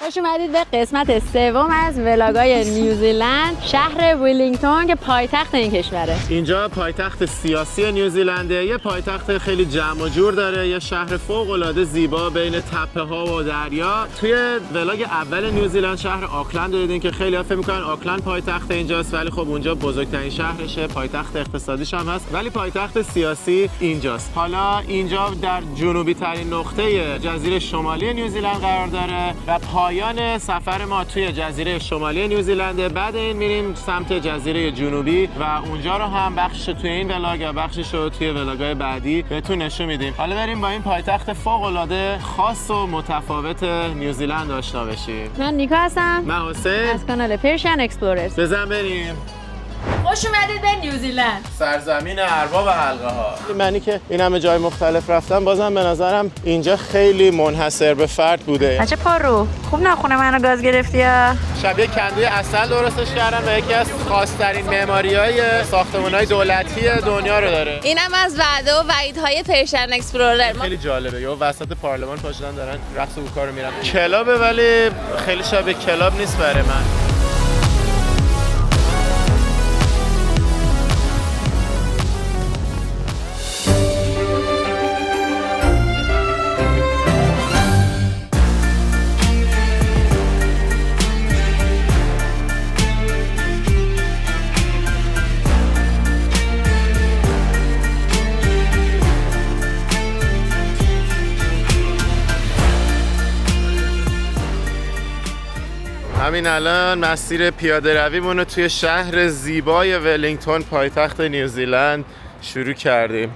خوش اومدید به قسمت سوم از ولاگای نیوزیلند، شهر ولینگتون که پایتخت این کشوره. اینجا پایتخت سیاسی نیوزیلنده، یه پایتخت خیلی جمع و جور داره، یه شهر فوق العاده زیبا بین تپه ها و دریا. توی ولاگ اول نیوزیلند شهر آکلند رو دیدین که خیلی‌ها فکر می‌کنن آکلند پایتخت اینجاست، ولی خب اونجا بزرگترین شهرشه، پایتخت اقتصادیش هم هست، ولی پایتخت سیاسی اینجاست. حالا اینجا در جنوبی ترین نقطه جزیره شمالی نیوزیلند قرار داره و پایان سفر ما توی جزیره شمالی نیوزیلند. بعد این میریم سمت جزیره جنوبی و اونجا رو هم بخشش توی این ولاگ و بخشش رو توی ولاگ‌های بعدی بهتون نشون میدیم. حالا بریم با این پایتخت فوق‌العاده خاص و متفاوت نیوزیلند آشنا بشیم. من نیکا هستم. من حسین از کانال پرشین اکسپلوررز. بزن بریم. خوش اومدید به نیوزیلند، سرزمین ارباب حلقه ها. منی که این همه جای مختلف رفتم، بازم به نظرم اینجا خیلی منحصر به فرد بوده. بچه پارو خوب نخونه منو گاز گرفتی یا؟ شبیه کندوی عسل درستش کردن و یکی از خاص‌ترین معماری‌های ساختمان‌های دولتی دنیا رو داره. اینم از وعده و وعیدهای پرشین اکسپلورر. خیلی جالبه، یا وسط پارلمان پاشدن دارن رقص و بوکا رو میرن. کلابه ولی خیلی شبیه کلاب نیست برای من. همین الان مسیر پیاده رویمون رو توی شهر زیبای ولینگتون پایتخت نیوزیلند شروع کردیم.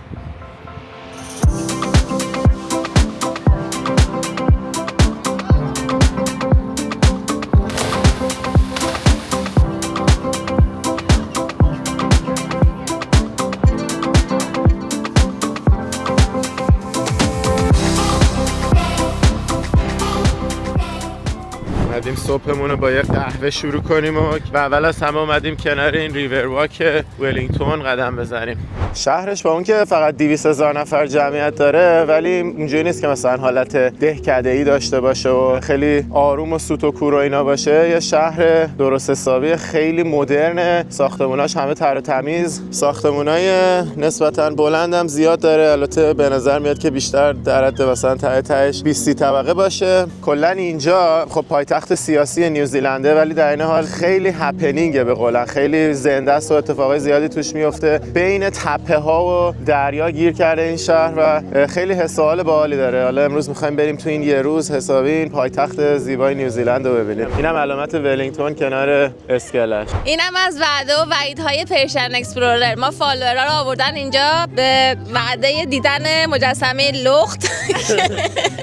اومدیم صبحمون رو با یه قهوه شروع کنیم و اول از همه اومدیم کنار این ریور واک ولینگتون قدم بزنیم. شهرش با اون که فقط 200,000 نفر جمعیت داره، ولی اینجوری نیست که مثلا حالت دهکده‌ای داشته باشه و خیلی آروم و سوت و کور و اینا باشه. یه شهر درست حسابی خیلی مدرن، ساختموناش همه تر و تمیز، ساختمونای نسبتاً بلندم زیاد داره. البته به نظر میاد که بیشتر در حد مثلا تهش 20 طبقه باشه. کلا اینجا خب پایتخت سیاسی نیوزیلنده، ولی در این حال خیلی هپنینگه، به قولن خیلی زنده است و اتفاقای زیادی توش میفته. بین تپه ها و دریا گیر کرده این شهر و خیلی حس و حال باحالی داره. حالا امروز می‌خوایم بریم تو این یه روز حسابی این پایتخت زیبای نیوزیلند رو ببینیم. اینم علامت ولینگتون کنار اسکلش. اینم از وعده و وعیدهای پرشین اکسپلورر. ما فالوورا رو آوردن اینجا به وعده دیدن مجسمه لخت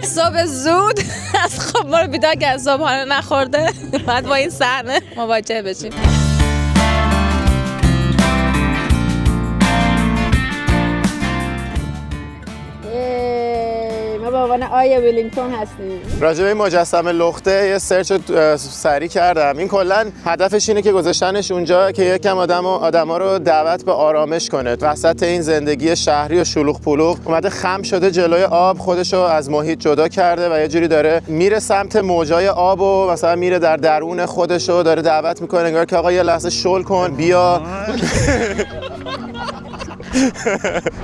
صبح زود از خواب ما رو بیدار کرد، صبحانه نخورده، بعد با این صحنه مواجه بشیم. ما با عنوان آیا ولینگتون هستیم. راجع به این مجسمه لخته یه سرچ سریع کردم. این کلا هدفش اینه که گذاشتنش اونجا که یکم آدما رو دعوت به آرامش کنه. وسط این زندگی شهری و شلوغ پلوغ اومده خم شده جلوی آب، خودش رو از محیط جدا کرده و یه جوری داره میره سمت موجای آب و مثلا میره در درون خودش رو داره دعوت میکنه، انگار که آقا یه لحظه شل کن، بیا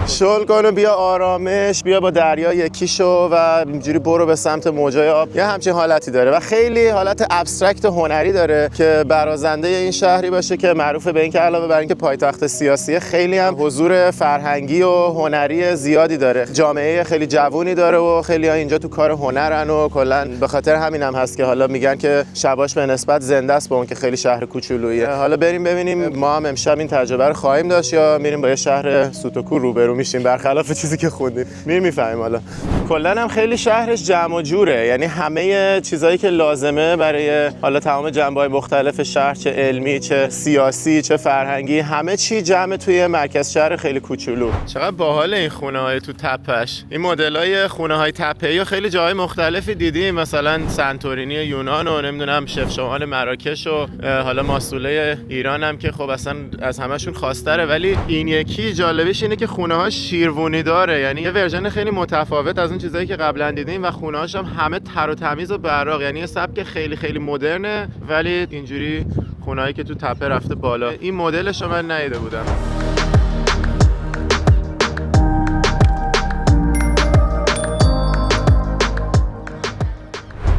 شل کن و بیا آرامش، بیا با دریا یکی شو و اینجوری برو به سمت موجای آب. یه همچین حالتی داره و خیلی حالت ابسترکت هنری داره که برازنده این شهری باشه که معروفه به این که علاوه بر اینکه پایتخت سیاسی، خیلی هم حضور فرهنگی و هنری زیادی داره. جامعه خیلی جوونی داره و خیلی ها اینجا تو کار هنرن و کلا به خاطر همین هم هست که حالا میگن که شباش به نسبت زنده است با اون که خیلی شهر کوچولوییه. حالا بریم ببینیم ما هم امشب این تجربه رو خواهیم داشت یا میریم با یه شهر سوت و کور روبرو میشیم، برخلاف چیزی که خوندیم. میفهمیم. حالا کلا هم خیلی شهرش جمع و جوره، یعنی همه چیزایی که لازمه برای حالا تمام جنبه‌های مختلف شهر، چه علمی چه سیاسی چه فرهنگی، همه چی جمع توی مرکز شهر خیلی کوچولو. چقدر باحال این خونه‌های تو تپه‌اش. این مدل‌های خونه‌های تپه‌ای خیلی جای مختلفی دیدیم، مثلا سنتورینی یونان و نمیدونم شفشاوان مراکش و حالا ماسوله ایران هم که خب اصلا از همشون خاص‌تره، ولی این یکی جالبیش اینه که خونه ها شیروانی داره، یعنی یه ورژن خیلی متفاوت از اون چیزایی که قبلا دیدیم و خونه هاش هم همه تر و تمیز و براق، یعنی یه سبک خیلی خیلی مدرنه ولی اینجوری خونه‌ای که تو تپه رفته بالا. این مدلش رو من ندیده بودم.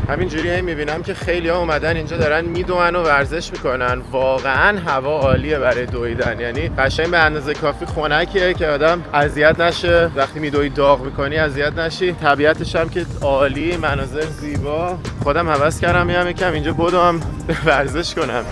همینجوری میبینم که خیلی ها اومدن اینجا دارن میدوئن و ورزش میکنن. واقعا هوا عالیه برای دویدن، یعنی قشنگ به اندازه کافی خنکیه که آدم اذیت نشه. وقتی میدوی داغ میکنی اذیت نشی. طبیعتش هم که عالی، مناظر زیبا. خودم هوس کردم میام یکم اینجا بدوم ورزش کنم.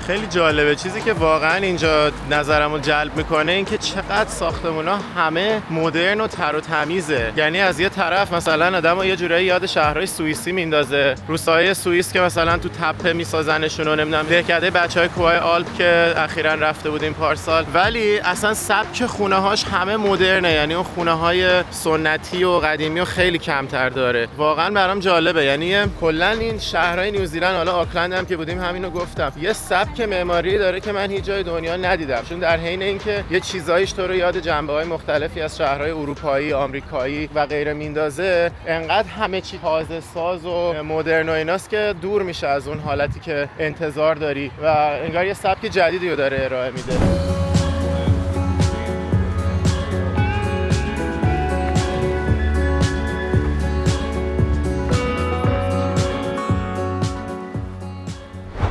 خیلی جالبه. چیزی که واقعا اینجا نظرمو جلب میکنه این که چقدر ساختمونا همه مدرن و تر و تمیزه. یعنی از یه طرف مثلا آدمو یه جورایی یاد شهرهای سوئیسی میندازه، روستاهای سوئیس که مثلا تو تپه میسازنشون و نمیدونم دهکده بچهای کوههای آلپ که اخیراً رفته بودیم پارسال، ولی اصلا سبک خونه‌هاش همه مدرنه. یعنی اون خونه‌های سنتی و قدیمی و خیلی کمتر داره. واقعا برام جالبه. یعنی کلا این شهرهای نیوزیلند، حالا آکلند هم که بودیم همینو گفتم، یه سبک معماری داره که من هیچ جای دنیا ندیدم. چون در حین اینکه یه چیزایش تو رو یاد جنبه‌های مختلفی از شهرهای اروپایی، آمریکایی و غیره میندازه، انقدر همه چی تازه ساز و مدرن و ایناست که دور میشه از اون حالتی که انتظار داری و انگار یه سبک جدیدی رو داره ارائه میده.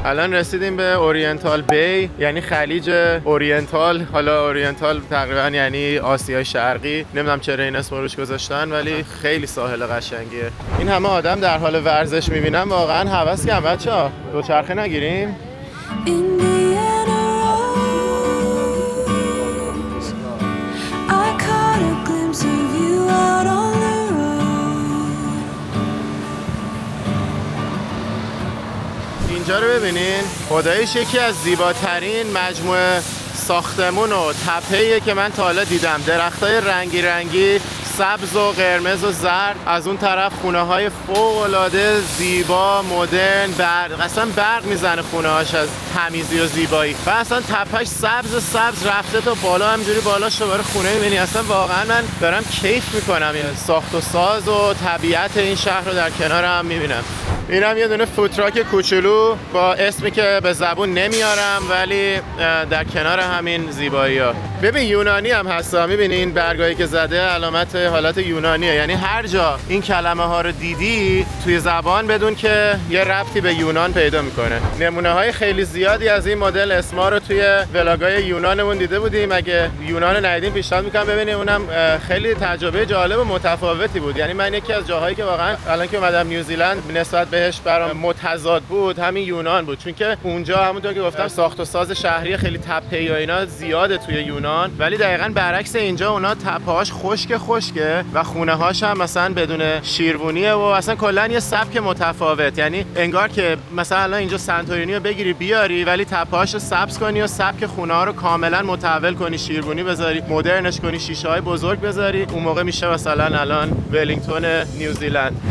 الان رسیدیم به اورینتال بی، یعنی خلیج اورینتال. حالا اورینتال تقریبا یعنی آسیای شرقی، نمیدونم چرا این اسم روش گذاشتن ولی خیلی ساحل قشنگیه. این همه آدم در حال ورزش میبینم، واقعا هوس کردم. بچه‌ها دوچرخه نگیریم؟ اینجا رو ببینین، خداییش یکی از زیباترین مجموعه ساختمون و تپه‌ایه که من تا حالا دیدم. درختای رنگی رنگی، سبز و قرمز و زرد. از اون طرف خونه‌های فوق‌العاده زیبا، مدرن، اصلا برق میزنه خونه‌هاش از تمیزی و زیبایی. و اصلا تپه‌اش سبز رفته تا بالا، همینجوری بالاش دوباره خونه می‌بینی. اصلا واقعا من دارم کیف می‌کنم این ساخت و ساز و طبیعت این شهر رو در کنار هم می‌بینم. اینم یه دونه فوتراک کوچولو با اسمی که به زبون نمیارم ولی در کنار همین زیبایی‌ها. ببین یونانی هم هستا، می‌بینی این برگایی که زده علامت حالت یونانیه. یعنی هر جا این کلمه ها رو دیدی توی زبان بدون که یه ربطی به یونان پیدا میکنه. نمونه های خیلی زیادی از این مدل اسما رو توی ولاگای یونانمون دیده بودیم. اگه یونان رو ندیدین پیشنهاد میکنم ببینید، اونم خیلی تجربه جالب و متفاوتی بود. یعنی من یکی از جاهایی که واقعا الان که اومدم نیوزیلند نسبت بهش برام متضاد بود همین یونان بود، چون که اونجا همونطور که گفتم ساخت و ساز شهری خیلی تپه‌ای و اینا زیاده توی یونان، ولی دقیقاً برعکس اینجا اونا تپه‌هاش خشکه و خونه‌هاش هم مثلا بدون شیروانیه و اصلا کلا یه سبک متفاوت. یعنی انگار که مثلا الان اینجا سنتورینی رو بگیری بیاری ولی تپه‌هاش رو سبز کنی و سبک خونه‌ها رو کاملا متحول کنی، شیروانی بذاری، مدرنش کنی، شیشه‌های بزرگ بذاری، اون موقع میشه مثلا الان ولینگتون نیوزیلند.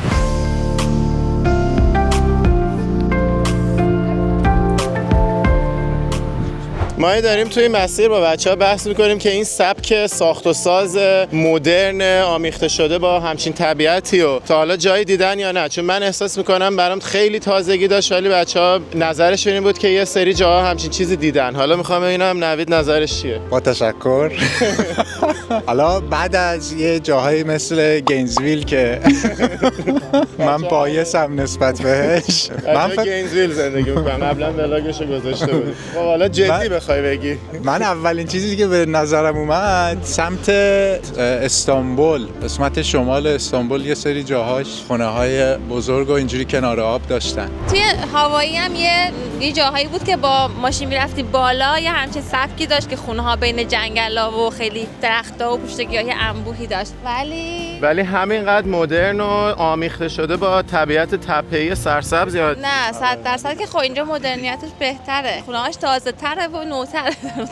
ما داریم توی مسیر با بچه‌ها بحث می‌کنیم که این سبک ساخت و ساز مدرن آمیخته شده با همچین طبیعتی و تا حالا جایی دیدن یا نه. چون من احساس می‌کنم برام خیلی تازگی داشت ولی بچه‌ها نظرشون این بود که یه سری جاها همچین چیزی دیدن. حالا می‌خوام ببینم نوید نظرش چیه. با تشکر. حالا بعد از یه جاهایی مثل گینزویل که من بایسم نسبت بهش، من گینزویل زندگی می‌کنم، قبلا ولاگشو گذاشته بود. حالا جدی بگی. من اولین چیزی که به نظرم اومد سمت استانبول، قسمت شمال استانبول یه سری جاهاش خونه‌های بزرگ و اینجوری کنار آب داشتن. توی هوایی هم یه جاهایی بود که با ماشین میرفتی بالا، یه همچین سبکی داشت که خونه‌ها بین جنگلا و خیلی درخت‌ها و پشت گیاهی انبوهی داشت. ولی همینقدر مدرن و آمیخته شده با طبیعت تپه‌ای سرسبز یا نه 100% که خب اینجا مدرنیتش بهتره، خونه‌هاش تازه‌تره و نوتر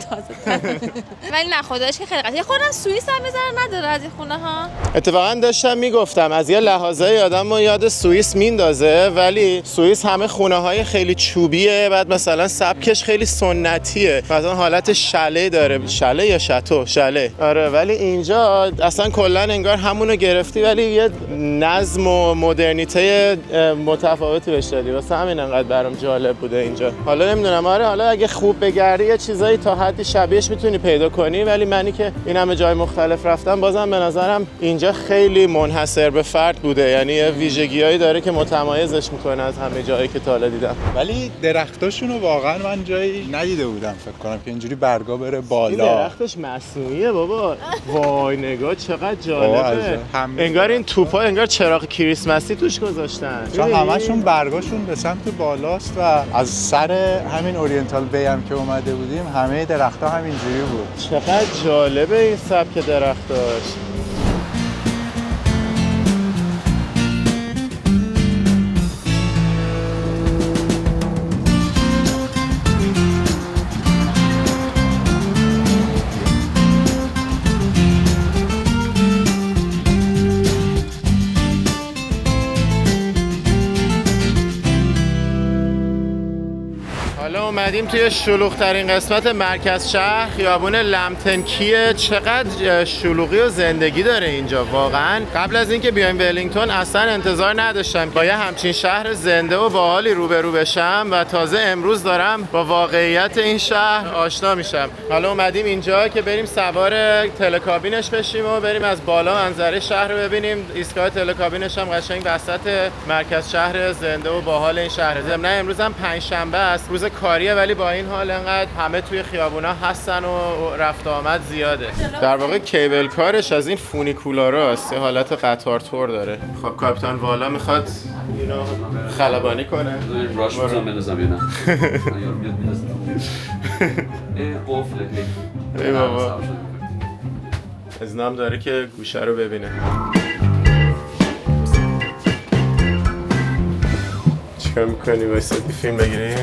تازه. ولی نه خدایش که خیلی قشنگه. خودم سوئیس هم میذاره نداره از این خونه ها. اتفاقا داشتم میگفتم از یه لحاظه آدمو یاد سوئیس میندازه، ولی سوئیس همه خونه‌های خیلی چوبیه، بعد مثلا سبکش خیلی سنتیه، مثلا حالت شله داره، شله یا شاتو، شله. آره، ولی اینجا اصلا کلا انگار همونو گرفتی ولی یه نظم و مدرنیته متفاوتی بهش دادی. واسه همین انقدر برام جالب بوده اینجا. حالا نمیدونم، آره حالا اگه خوب بگردی یه چیزایی تا حدی شبیهش میتونی پیدا کنی، ولی منی که این همه جای مختلف رفتم بازم به نظرم اینجا خیلی منحصر به فرد بوده، یعنی یه ویژگیایی داره که متمایزش میکنه از همه جایی که تا حالا دیدم. ولی درختاشونو واقعا من جایی ندیده بودم فکر کنم که اینجوری برگا بره این بالا. درختش مصنوعیه بابا. وای نگاه چقدر جالبه. انگار این توپا انگار چراغ کریسمسی توش گذاشتن. چون همشون برگاشون به سمت بالاست و از سر همین اورینتال بی هم که اومده بودیم همه درخت‌ها همینجوری بود. چقدر جالبه این سبک درختاش. اومدیم توی شلوغ‌ترین قسمت مرکز شهر، خیابون لمتنکیه. چقدر شلوغی و زندگی داره اینجا واقعا. قبل از اینکه بیایم ولینگتون اصلا انتظار نداشتم با یه همچین شهر زنده و باحالی روبرو بشم و تازه امروز دارم با واقعیت این شهر آشنا میشم. حالا اومدیم اینجا که بریم سوار تلکابینش بشیم و بریم از بالا منظره شهر رو ببینیم. ایستگاه تلکابینش هم قشنگ وسط مرکز شهر زنده و باحال این شهر. نه امروز هم پنجشنبه است، روز کاریه، ولی با این حال انقدر همه توی خیابونا هستن و رفت آمد زیاده. در واقع کیبل کارش از این فونیکولاراست، یه حالت قطار تور داره. خب کاپیتان والا میخواد اینو خلبانی کنه. راش بزن بنازم یا نه؟ قفله. ای بابا ازنام داره که گوشه رو ببینه. چیکار میکنی؟ وایسادی فیلم بگیریم؟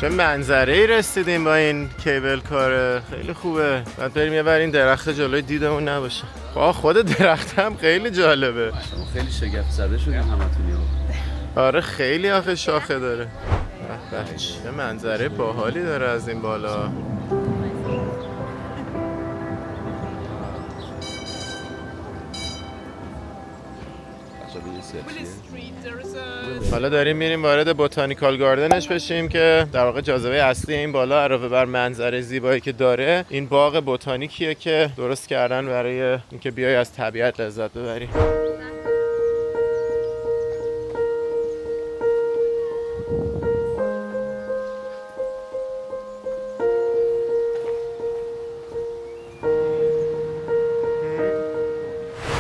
چه منظره‌ای رسیدیم با این کیبل کاره، خیلی خوبه. بعد بریم یه بر این درخت جلوی دیدمون نباشه. با خود درخت هم خیلی جالبه. شما خیلی شگفت زده شدیم همتونی. آره خیلی آخه شاخه داره. چه منظره باحالی داره از این بالا. حالا داریم میریم وارد بوتانیکال گاردنش بشیم که در واقع جاذبه اصلی این بالا علاوه بر منظره زیبایی که داره این باغ بوتانیکیه که درست کردن برای اینکه بیای از طبیعت لذت ببری.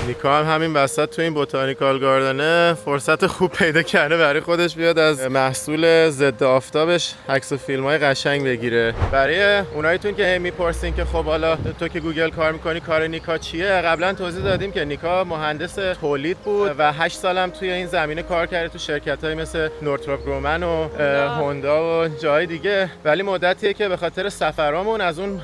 نیکا هم همین وسط تو این بوتانیکال گاردنه فرصت خوب پیدا کرده برای خودش بیاد از محصول ضد آفتابش عکس و فیلم‌های قشنگ بگیره. برای اوناییتون که میپرسین که خب حالا تو که گوگل کار میکنی کار نیکا چیه، قبلا توضیح دادیم که نیکا مهندس تولید بود و 8 سالم توی این زمینه کار کرده تو شرکت‌های مثل نورتروپ گرومن و هوندا و جای دیگه، ولی مدتیه که به خاطر سفرامون از اون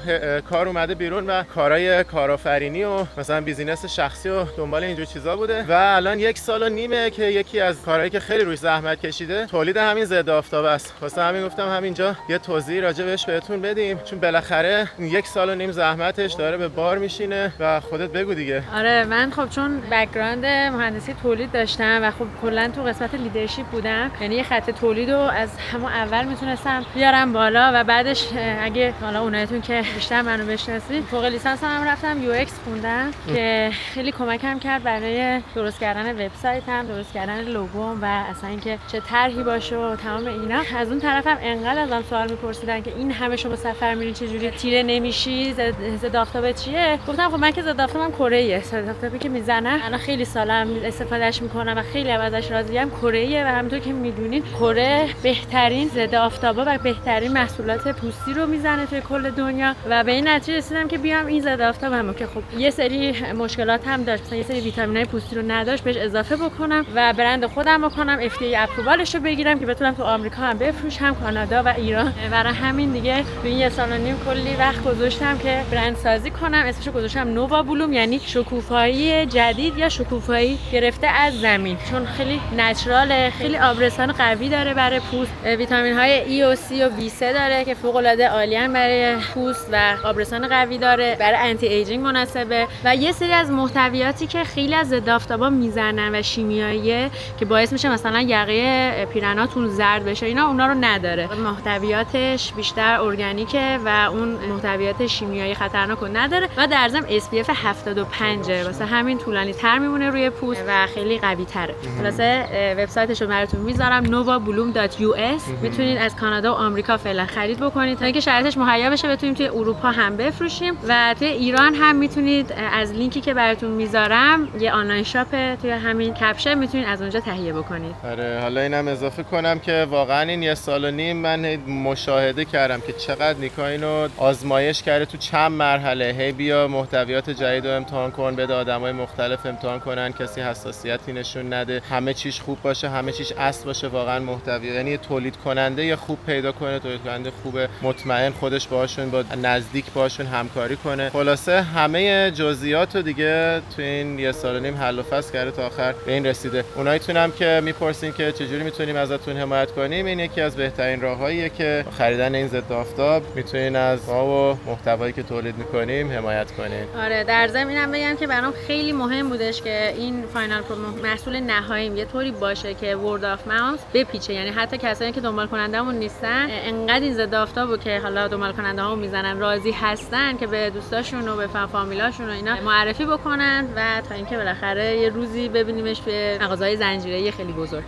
کار اومده بیرون و کارهای کارآفرینی و مثلا بیزینس شخصی و دنبال اینجور چیزا بوده و الان 1 سال و نیمه که یکی از کارهایی که خیلی روش زحمت کشیده تولید همین ضد آفتاب است. واسه همین گفتم همینجا یه توضیح راجع بهش بهتون بدیم، چون بالاخره 1 سال و نیم زحمتش داره به بار میشینه و خودت بگو دیگه. آره من خب چون بک‌گراند مهندسی تولید داشتم و خب کلا تو قسمت لیدرشپ بودم، یعنی یه خط تولیدو از همون اول میتونستم بیارم بالا و بعدش اگه حالا اونایتون که بیشتر منو بشناسید فوق لیسانس هم رفتم یو ایکس خوندم که خیلی کمکم کرد برای درست کردن وبسایتم، درست کردن لوگوم و اصلا اینکه چه طرحی باشه و تمام اینا. از اون طرفم انقدر ازم سوال می‌پرسیدن که این همه شما سفر میرین چجوری تیره نمیشی، ضد آفتاب چیه؟ گفتم خب من که ضد آفتابم کره‌ایه. ضد آفتابی که میزنه الان خیلی سالم استفادهش میکنم و خیلی ازش راضیم. کره‌ایه و همونطور که میدونید کره بهترین ضد آفتابا و بهترین محصولات پوستی رو میزنه توی کل دنیا و به این نتیجه رسیدم که بیام این ضد آفتابمو که خب یه سری مشکلات هم داشت، مثلا یه سری ویتامینای پوستی رو نداشت، بهش اضافه بکنم و برند خودم بکنم، FDA اپرووالش رو بگیرم که بتونم تو آمریکا هم بفروشم، کانادا و ایران. برای همین دیگه تو این 1.5 سال کلی وقت گذاشتم که برند سازی کنم. اسمشو گذاشتم نووا بلوم، یعنی شکوفایی جدید یا شکوفایی گرفته از زمین، چون خیلی نچراله، خیلی آبرسان قوی داره برای پوست، ویتامین های ای و سی و B3 داره که فوق العاده عالیان برای پوست و آبرسان قوی داره، برای آنتی ایجینگ مناسبه و یه سری از محتویاتی که خیلی از ضد آفتابا میزنن و شیمیاییه که باعث میشه مثلا یقه پیرناتون زرد بشه، اونا رو نداره. محتویاتش بیشتر ارگانیکه و اون محتویات شیمیایی خطرناک رو نداره و در ضمن SPF 75 واسه همین طولانی تر میمونه روی پوست و خیلی قوی تره. خلاصه وبسایتش رو براتون میذارم novabloom.us. میتونید از کانادا و آمریکا فعلا خرید بکنید تا اینکه شرایطش مهیا بشه بتونیم توی اروپا هم بفروشیم و توی ایران هم میتونید از لینکی که براتون میذارم، یه آنلاین شاپ توی همین کپشن، میتونید از اونجا تهیه بکنید. آره، حالا اینم اضافه کنم که واقعا این 1.5 سال من مشاهده کردم که چقدر نیکا اینو آزمایش کرده تو چند مرحله. هی بیا محتویات جدید رو امتحان کن، بده آدمای مختلف امتحان کنن، کسی حساسیتی نشون نده، همه چیش خوب باشه، همه چیش اصل باشه. واقعا محتوی، یعنی تولید کننده یه خوب پیدا کنه، تولید کننده خوب مطمئن خودش باهاشون با نزدیک باشون همکاری کنه. خلاصه همه جزئیات رو دیگه تو این 1.5 سال حل و فصل کرده تا آخر به این رسیده. اونایتونم که میپرسین که چجوری میتونیم ازتون حمایت کنیم، این یکی از بهترین راههاییه که خریدن این ضد آفتاب میتونین از ما و محتوایی که تولید میکنیم حمایت کنین. آره، در ضمن اینم بگم که برام خیلی مهم بودش که این فاینال محصول نهاییم یه طوری باشه که word of mouth بپیچه، یعنی حتی کسایی که دنبال کننده‌مون نیستن انقدر این ضد آفتابو که حالا دنبال کننده‌هامون میزنن راضی هستن که به دوستاشون و به فامیلاشون و اینا معرفی بکنن و تا اینکه بالاخره یه روزی ببینیمش توی مغازه‌های زنجیره‌ای خیلی بزرگ.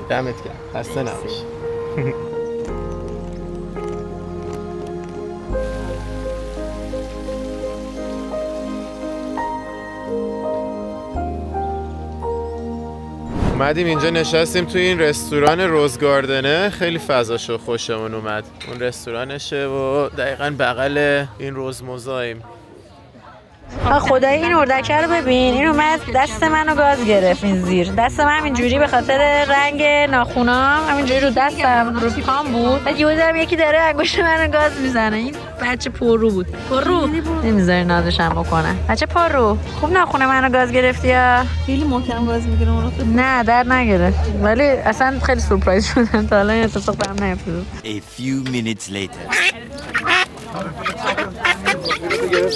دمت گرم، خسته نباشی. اومدیم اینجا نشستیم توی این رستوران روزگاردنه، خیلی فضاشو خوشمون اومد. اون رستورانشه و دقیقاً بغل این روزموزاییم. خدای این اردکه رو ببین، این اومد دست منو گاز گرفت. این زیر دست من همینجوری به خاطر رنگ ناخونام همینجوری رو دستم رو پام بود. بعد یهو دیدم یکی داره انگشت منو گاز میزنه. این بچه پررو بود. پررو نمیذاره نازشم بکنه. بچه پررو خوب ناخون منو گاز گرفتی یا خیلی محکم گاز میگیره اون رو؟ نه در نگرفت، ولی اصلا خیلی سورپرایز شدم. تا الان این اتفاق برام نیفتاد. A few minutes later.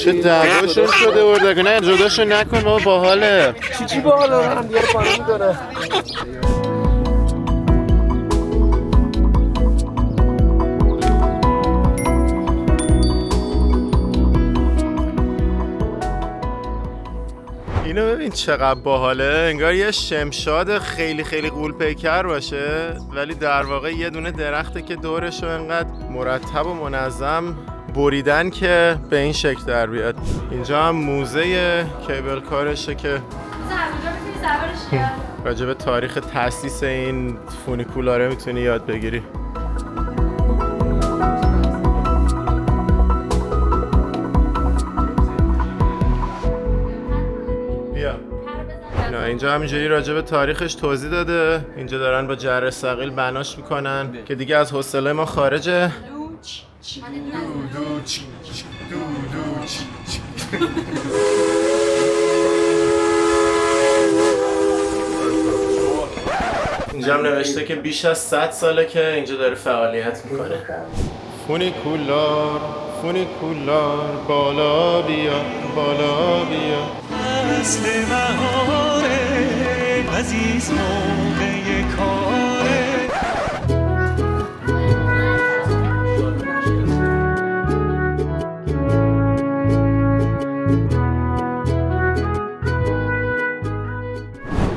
چه دعواشون شده اردک. نه جداشون نکن بابا، باحاله. چی باحاله؟ هم دیگه قانون داره. اینو ببین چقدر باحاله، انگار یه شمشاد خیلی خیلی غول پیکر باشه ولی در واقع یه دونه درخته که دورشو انقدر مرتب و منظم بریدن که به این شکل در بیاد. اینجا هم موزه کیبل کارشه که راجع به تاریخ تأسیس این فونیکولاره میتونی یاد بگیری. اینجا همینجوری راجع به تاریخش توضیح داده. اینجا دارن با جره ثقیل بناش میکنن که دیگه از حوصله ما خارجه. اینجا هم نوشته که بیش از 100 ساله که اینجا داره فعالیت میکنه. فونیکولار فونیکولار بالا بیا بالا بیا. اصل بهاره عزیز موقع کاره.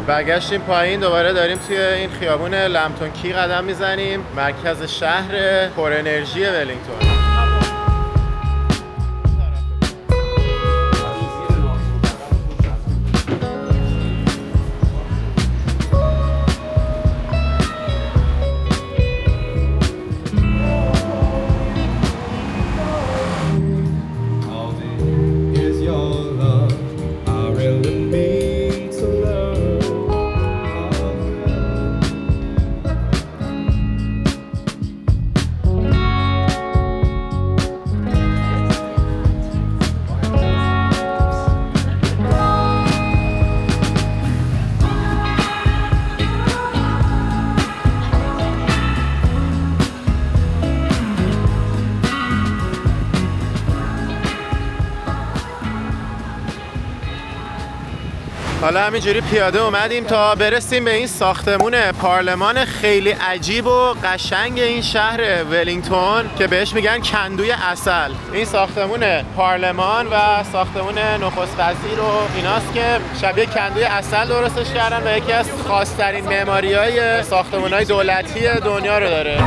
برگشتیم پایین، دوباره داریم توی این خیابون لمپتون کی قدم میزنیم، مرکز شهر پر انرژی ولینگتون. حالا همینجوری پیاده اومدیم تا برسیم به این ساختمون پارلمان خیلی عجیب و قشنگ این شهر ولینگتون که بهش میگن کندوی عسل. این ساختمون پارلمان و ساختمون نخست وزیر و ایناست که شبیه کندوی عسل درستش کردن و یکی از خاص‌ترین معماری‌های ساختمان‌های دولتی دنیا رو داره.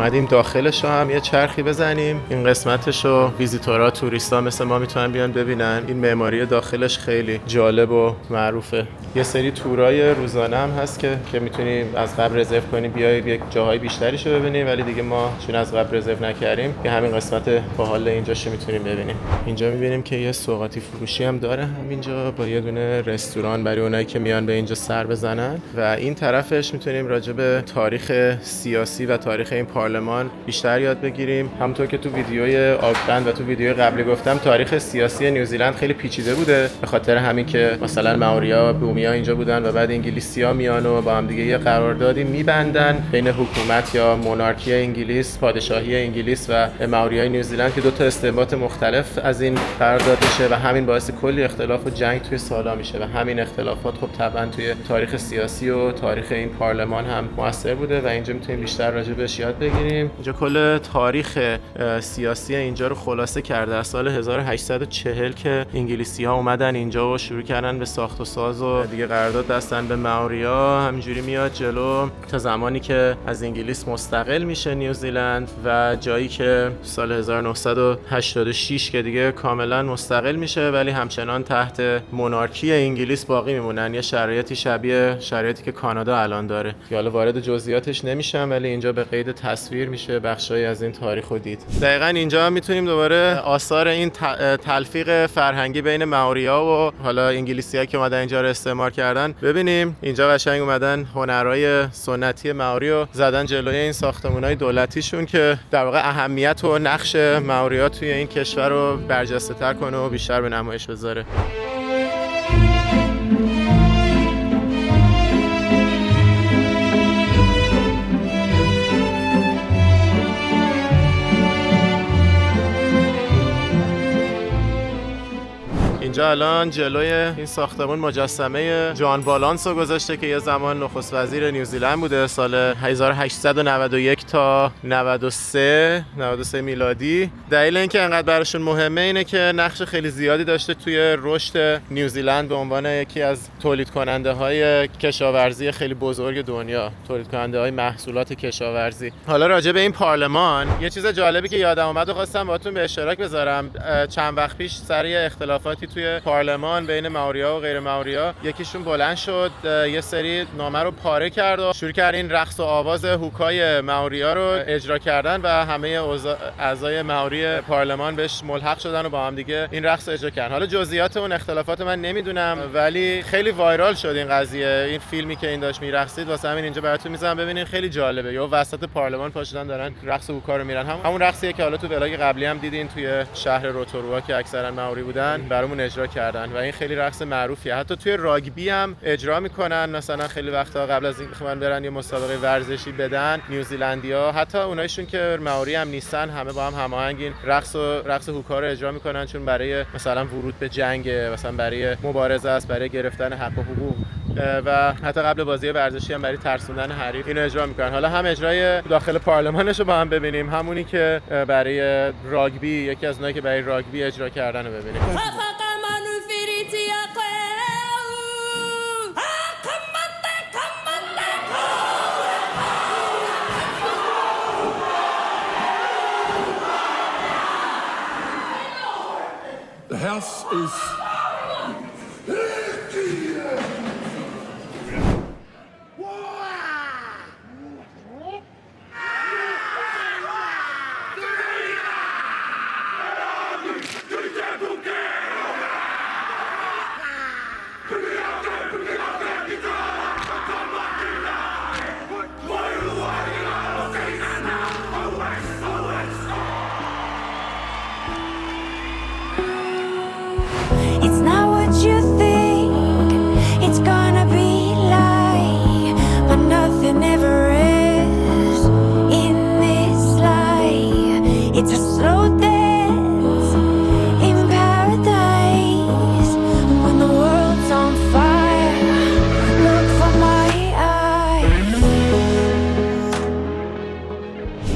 اومدیم داخلش رو هم یه چرخی بزنیم. این قسمتش رو ویزیتورها، توریستا مثل ما میتونن بیان ببینن. این معماری داخلش خیلی جالب و معروفه. یه سری تورای روزانه هم هست که میتونی از قبل رزرو کنی بیای یک جاهای بیشتریشو ببینی، ولی دیگه ما چون از قبل رزرو نکردیم که همین قسمت باحال اینجاشو میتونیم ببینیم. اینجا میبینیم که یه سوغاتی فروشی هم داره همینجا با یه دونه رستوران برای اونایی که میان به اینجا سر بزنن و این طرفش میتونیم راجع به تاریخ سیاسی و تاریخ این پارلمان بیشتر یاد بگیریم. همونطور که تو ویدیوی آکلند و تو ویدیوی قبلی گفتم، تاریخ سیاسی نیوزیلند خیلی پیچیده بوده، به خاطر همین که مثلا مائوریا، بومیا اینجا بودن و بعد انگلیسی‌ها میان و با هم دیگه یه قراردادی میبندن بین حکومت یا مونارکی انگلیس، پادشاهی انگلیس و مائوریای نیوزیلند که دو تا استنباط مختلف از این قرارداد میشه و همین باعث کلی اختلاف و جنگ توی سالا میشه و همین اختلافات خب طبعا توی تاریخ سیاسی و تاریخ این پارلمان هم موثر بوده و اینجا میتونیم بیشتر راجع بهش یاد بگیریم. اینجا کل تاریخ سیاسی اینجا رو خلاصه کرده از سال 1840 که انگلیسی‌ها اومدن اینجا و شروع کردن به ساخت و ساز و دیگه قرارداد بستن به مائوریا. همینجوری میاد جلو تا زمانی که از انگلیس مستقل میشه نیوزیلند و جایی که سال 1986 که دیگه کاملا مستقل میشه ولی همچنان تحت مونارکی انگلیس باقی میمونن. یه شرایطی شبیه شرایطی که کانادا الان داره که حالا وارد جزئیاتش نمیشم، ولی اینجا به قید تصویر میشه بخشایی از این تاریخو دید. دقیقاً اینجا میتونیم دوباره آثار این تلفیق فرهنگی بین مائوریا و حالا انگلیسی‌ها که اومدن اینجا رو استعمار کردن ببینیم. اینجا قشنگ اومدن هنرهای سنتی مائوری رو زدن جلوی این ساختمان‌های دولتیشون که در واقع اهمیت و نقش مائوریا توی این کشور رو برجسته‌تر کنه و بیشتر به نمایش بذاره. اینجا الان جلوی این ساختمون مجسمه جان بالانس رو گذاشته که یه زمان نخست وزیر نیوزیلند بوده سال 1891 تا 93 میلادی. دلیل اینکه انقدر براشون مهمه اینه که نقش خیلی زیادی داشته توی رشد نیوزیلند به عنوان یکی از تولید کننده های کشاورزی خیلی بزرگ دنیا، تولید کننده های محصولات کشاورزی. حالا راجع به این پارلمان یه چیز جالبی که یادم اومد و خواستم باهاتون به اشتراک بذارم. چند وقت پیش سر اختلافاتی توی پارلمان بین مائوریا و غیر مائوریا یکیشون بلند شد یه سری نامه رو پاره کرد و شروع کرد این رقص و آواز هوکای مائوریا رو اجرا کردن و همه اعضای مائوری پارلمان بهش ملحق شدن و با هم دیگه این رقص اجرا کردن. حالا جزئیات اون اختلافات من نمیدونم ولی خیلی وایرال شد این قضیه، این فیلمی که این داشت میرقصید. واسه همین اینجا براتون میذارم ببینین، خیلی جالبه. یا وسط پارلمان پاشدن دارن رقص هوکا رو میرن. همون رقصیه که حالا تو ولاگ قبلی هم دیدین توی شهر روتوروا که اکثرا مائوری بودن برامون اجرا کردن و این خیلی رقص معروفیه. حتی توی راگبی هم اجرا میکنن. مثلا خیلی وقتا قبل از اینکه برن یه مسابقه ورزشی بدن، نیوزیلندیا حتی اونایشون که مائوری هم نیستن همه با هم هماهنگین رقص هوکا رو اجرا میکنن، چون برای مثلا ورود به جنگ، مثلا برای مبارزه است، برای گرفتن حق و حقوق و حتی قبل بازی ورزشی هم برای ترسوندن حریف اینو اجرا میکنن. حالا هم اجرای داخل پارلمانش رو با هم ببینیم، همونی که برای راگبی، یکی از اونایی که برای راگبی اجرا کردن رو ببینیم. The house is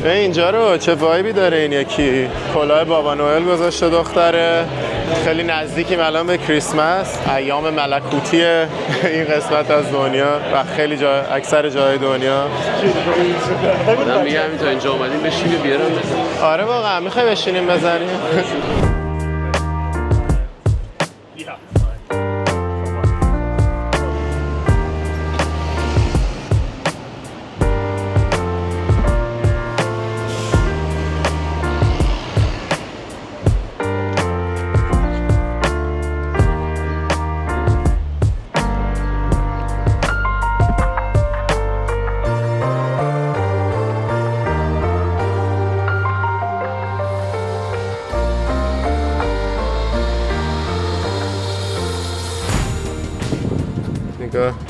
اینجا رو چه وایبی داره این یکی، کلاه بابا نوئل گذاشته دختره، خیلی نزدیکیم الان به کریسمس، ایام ملکوتی این قسمت از دنیا و خیلی اکثر جای دنیا. آدم میگه همین تا اینجا اومدیم بشینیم بیارم بزنیم. آره واقعا میخوای بشینیم بزنیم؟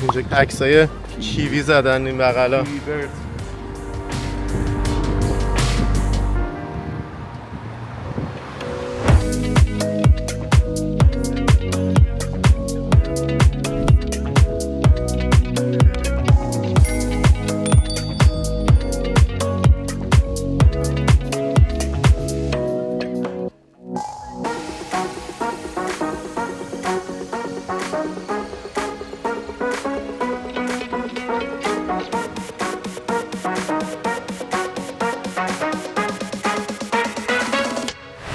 اینجا عکسای کیوی زدن این بغلا.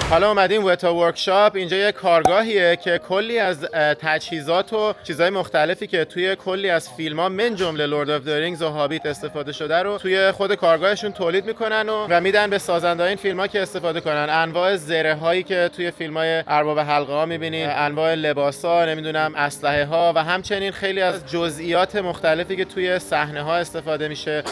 حالا اومدیم وتا ورکشاپ. اینجا یه کارگاهیه که کلی از تجهیزات و چیزهای مختلفی که توی کلی از فیلم‌ها من جمله لورد آف دی رینگز و هابیت استفاده شده رو توی خود کارگاهشون تولید میکنن و میدن به سازنده‌های این فیلم‌ها که استفاده کنن. انواع زره‌هایی که توی فیلم‌های ارباب حلقه‌ها می‌بینید، انواع لباس‌ها، نمیدونم اسلحه‌ها و همچنین خیلی از جزئیات مختلفی که توی صحنه‌ها استفاده میشه،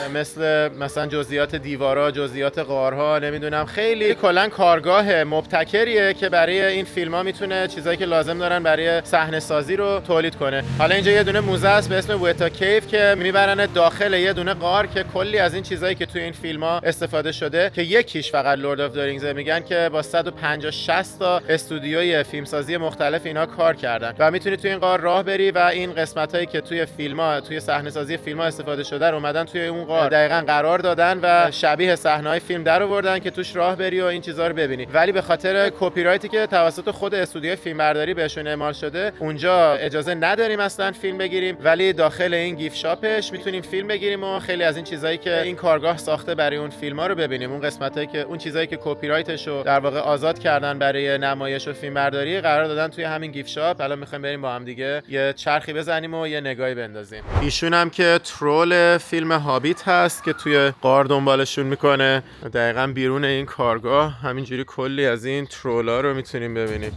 مثلا جزئیات دیوارا، جزئیات غارها، نمیدونم خیلی کلاً کارگاه مبتکریه که برای این فیلم‌ها میتونه چیزایی که لازم دارن برای صحنه سازی رو تولید کنه. حالا اینجا یه دونه موزه است به اسم وتا کیف که میبرن داخل یه دونه غار که کلی از این چیزایی که توی این فیلم‌ها استفاده شده که یکیش فقط لورد آف دی رینگز میگن که با 150 60 تا استودیوی فیلمسازی مختلف اینا کار کردن و میتونی توی این غار راه بری و این قسمتایی که توی فیلم‌ها توی صحنه سازی فیلم‌ها استفاده شده رو اومدن توی اون غار دقیقاً قرار دادن و شبیه صحنه‌های فیلم درآوردن که توش راه بری و این چیزا رو ببینی. ولی به خاطر کپی رایتی که توسط خود استودیوی فیلمبرداری بهشون اعمال شده اونجا اجازه نداریم اصلا فیلم بگیریم، ولی داخل این گیف شاپش میتونیم فیلم بگیریم و خیلی از این چیزایی که این کارگاه ساخته برای اون فیلم‌ها رو ببینیم. اون قسمتایی که اون چیزایی که کپی رایتش رو در واقع آزاد کردن برای نمایش و فیلمبرداری قرار دادن توی همین گیف شاپ. الان می‌خوایم بریم با هم دیگه یه چرخی بزنیم و یه نگاهی بندازیم. ایشون هم که ترول فیلم هابیت هست که توی غار دنبالشون میکنه. دقیقاً بیرون این کارگاه همینجوری کلی از این ترولا رو میتونیم ببینیم.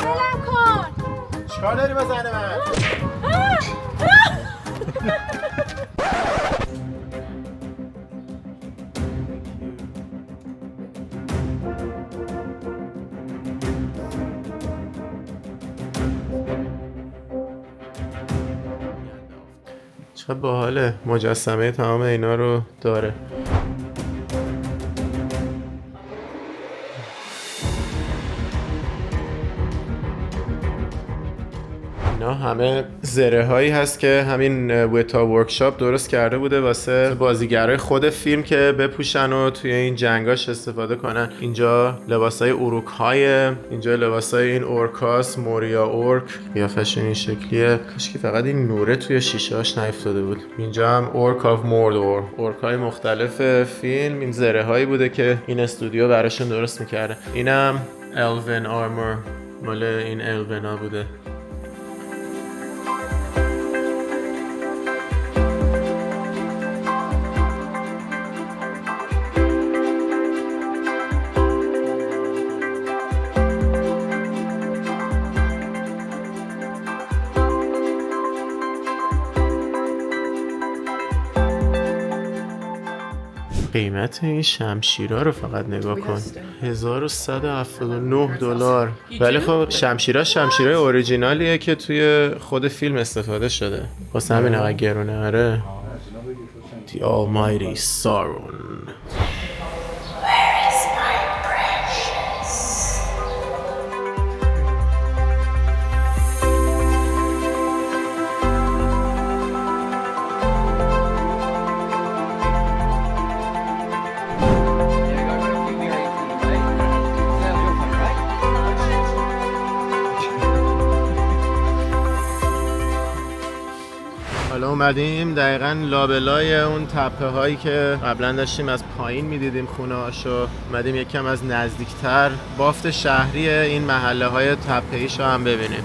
بلم کن. چیکار داری با زن من؟ چقدر باحاله، مجسمه تمام اینا رو داره. همه زره هایی هست که همین وتا ورکشاپ درست کرده بوده واسه بازیگرای خود فیلم که بپوشن و توی این جنگاش استفاده کنن. اینجا لباسای اوروک های، اینجا لباسای این اورکاس، موریا اورک، قیافشون این شکلیه. کاش که فقط این نوره توی شیشه‌اش نیفتاده بود. اینجا هم اورک آف موردور، اورکای مختلف فیلم. این زره هایی بوده که این استودیو براشون درست میکرده. اینم الوین آرمور مال این الوینا بوده. قیمت این شمشیرها رو فقط نگاه کن، $1179. ولی خب شمشیرهای اوریجینالیه که توی خود فیلم استفاده شده، واسه همین انقدر گرونه. آره. The Almighty Sauron. حالا اومدیم دقیقاً لابلای اون تپه هایی که قبلا داشتیم از پایین میدیدیم خونه هاشو، اومدیم یکم از نزدیکتر بافت شهری این محله های تپه ایشو هم ببینیم.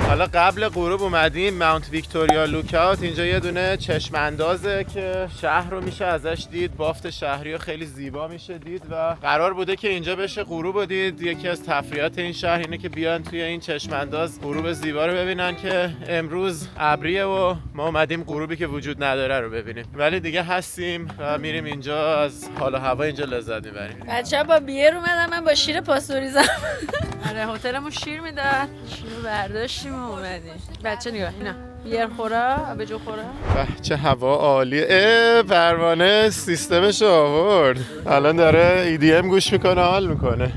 حالا قبل غروب اومدیم ماونت ویکتوریا لوکاوت. اینجا یه دونه چشم اندازه که شهر رو میشه ازش دید، بافت شهری رو خیلی زیبا میشه دید و قرار بوده که اینجا بشه غروب رو دید. یکی از تفریحات این شهر اینه که بیان توی این چشم انداز غروب زیبا رو ببینن که امروز ابریه و ما اومدیم غروبی که وجود نداره رو ببینیم، ولی دیگه هستیم و میریم اینجا از حال و هوا اینجا لذت میبریم. بچه‌ها با بیر اومدم، من با شیر پاستوریزم. آره هتلمون شیر میداد، شیر برداشتیم و اومدیم. بچه نگاه اینا بیر خورا، آبجو خورا. چه هوا عالیه. پروانه سیستمش رو آورد، الان داره EDM گوش میکنه، حال میکنه.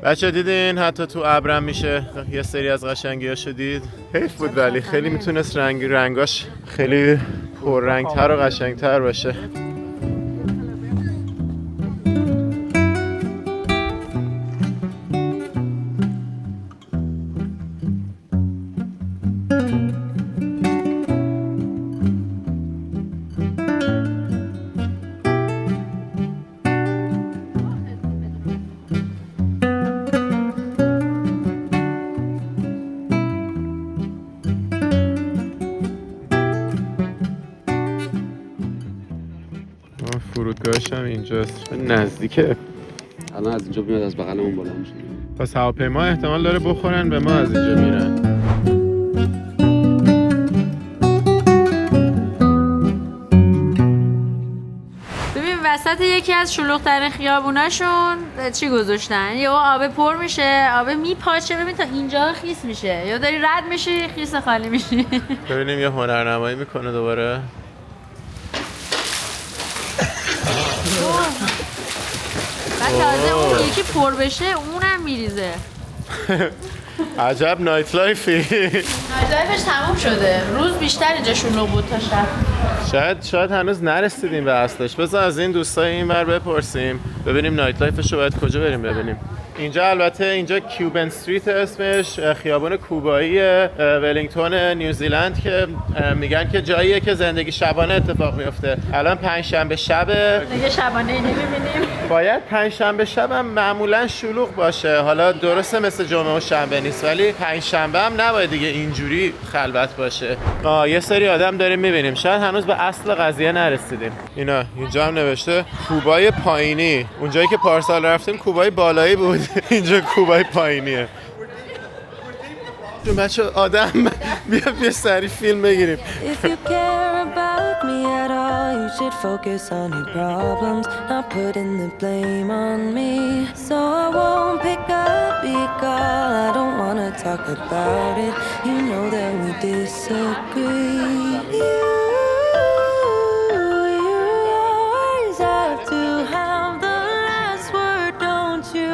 بچه دیدین حتی تو ابرم میشه یه سری از قشنگیاشو دید. حیف بود ولی خیلی میتونست رنگاش خیلی پررنگتر و قشنگتر باشه. فرودگاهش هم اینجاست، نزدیکه. الان از اینجا میاد از بغلمون بالا میشه. پس هواپیما احتمال داره بخورن به ما از اینجا میرن. ببین وسط یکی از شلوغ‌ترین خیابوناشون چی گذاشتن؟ یا آب پر میشه، آب میپاچه، ببین تا اینجا خیس میشه، یا داری رد میشی خیس خالی میشی. ببینیم یه هنرنمایی میکنه دوباره. بعد تازه اون یکی پر بشه اونم میریزه. عجب نایت لایفی. نایتلایفش تموم شده، روز بیشتر اینجا شلوغ بود تا شب. شاید هنوز نرسیدیم به اصلش. بذار از این دوستای اینور بپرسیم ببینیم نایت لایفش رو باید کجا بریم ببینیم. اینجا البته اینجا کیوبن استریت اسمش، خیابان کوبایی ولینگتون نیوزیلند که میگن که جاییه که زندگی شبانه اتفاق میفته. الان پنجشنبه شبه دیگه شبانه ای نمیبینیم. باید پنجشنبه شب هم معمولا شلوغ باشه. حالا درسته مثل جمعه و شنبه نیست ولی پنجشنبه هم نباید دیگه اینجوری خلوت باشه. یه سری آدم داریم میبینیم. شاید هنوز به اصل قضیه نرسیدیم. اینا اینجا هم نوشته کوبای پایینی. اونجایی که پارسال رفتیم کوبای بالایی بود. اینجا کوبای پایینیه. جون بچه آدم بیا سری فیلم بگیریم. If you care about me at all, you should focus on your problems, not putting the blame on me. So I won't pick up your call, I don't wanna talk about it. You know that we disagree. You always have to have the last word, don't you?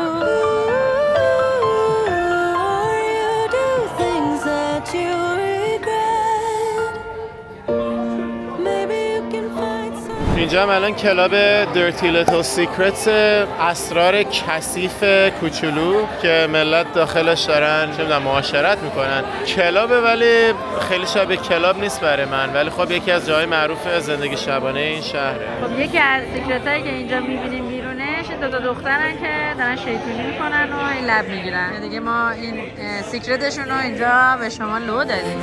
اینجا هم الان کلاب Dirty Little Secrets، اسرار کثیف کوچولو که ملت داخلش دارن چه میدونم معاشرت میکنن. کلابه ولی خیلی شبیه کلاب نیست برای من، ولی خب یکی از جاهای معروف زندگی شبانه این شهره. خب یکی از سیکرتایی که اینجا میبینیم بیرونش دو دخترن که دارن شیطونی میکنن و این لب میگیرن. دیگه ما این سیکرتشون رو اینجا به شما لو دادیم.